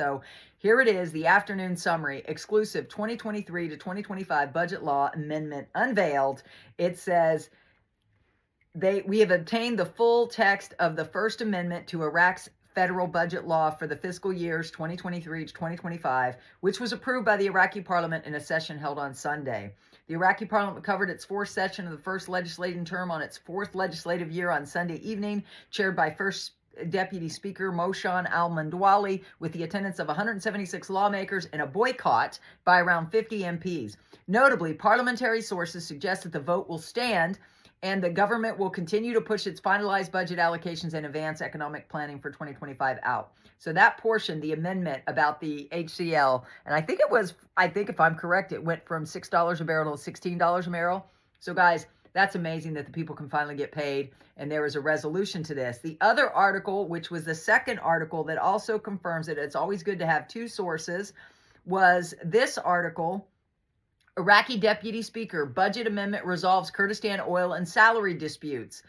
So here it is, the afternoon summary, exclusive 2023 to 2025 budget law amendment unveiled. It says we have obtained the full text of the First Amendment to Iraq's federal budget law for the fiscal years 2023 to 2025, which was approved by the Iraqi parliament in a session held on Sunday. The Iraqi parliament covered its fourth session of the first legislative term on its fourth legislative year on Sunday evening, chaired by First Deputy Speaker Moshan al-Mandwali, with the attendance of 176 lawmakers and a boycott by around 50 MPs. Notably, parliamentary sources suggest that the vote will stand and the government will continue to push its finalized budget allocations and advance economic planning for 2025 out. So that portion, the amendment about the HCL, and I think if I'm correct, it went from $6 a barrel to $16 a barrel. So guys, that's amazing that the people can finally get paid, and there is a resolution to this. The other article, which was the second article that also confirms that it's always good to have two sources, was this article. Iraqi Deputy Speaker, budget amendment resolves Kurdistan oil and salary disputes.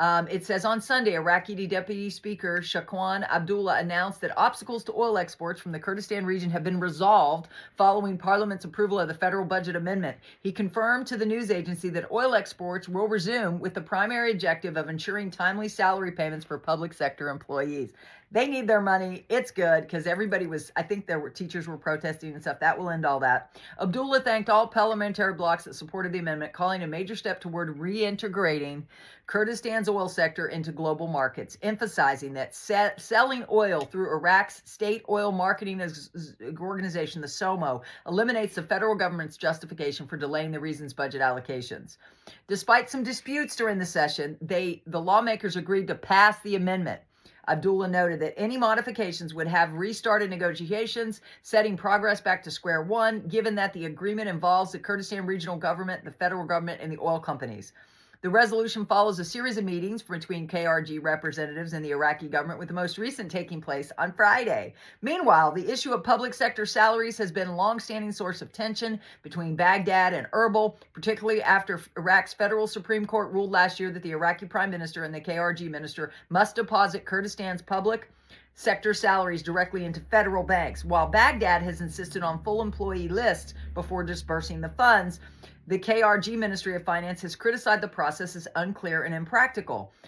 It says on Sunday, Iraqi Deputy Speaker Shakwan Abdullah announced that obstacles to oil exports from the Kurdistan region have been resolved following Parliament's approval of the federal budget amendment. He confirmed to the news agency that oil exports will resume with the primary objective of ensuring timely salary payments for public sector employees. They need their money. It's good because I think teachers were protesting and stuff. That will end all that. Abdullah thanked all parliamentary blocs that supported the amendment, calling a major step toward reintegrating Kurdistan's oil sector into global markets, emphasizing that selling oil through Iraq's state oil marketing organization, the SOMO, eliminates the federal government's justification for delaying the region's budget allocations. Despite some disputes during the session, the lawmakers agreed to pass the amendment. Abdullah noted that any modifications would have restarted negotiations, setting progress back to square one, given that the agreement involves the Kurdistan regional government, the federal government, and the oil companies. The resolution follows a series of meetings between KRG representatives and the Iraqi government, with the most recent taking place on Friday. Meanwhile, the issue of public sector salaries has been a long-standing source of tension between Baghdad and Erbil, particularly after Iraq's federal Supreme Court ruled last year that the Iraqi prime minister and the KRG minister must deposit Kurdistan's public sector salaries directly into federal banks. While Baghdad has insisted on full employee lists before disbursing the funds, the KRG Ministry of Finance has criticized the process as unclear and impractical.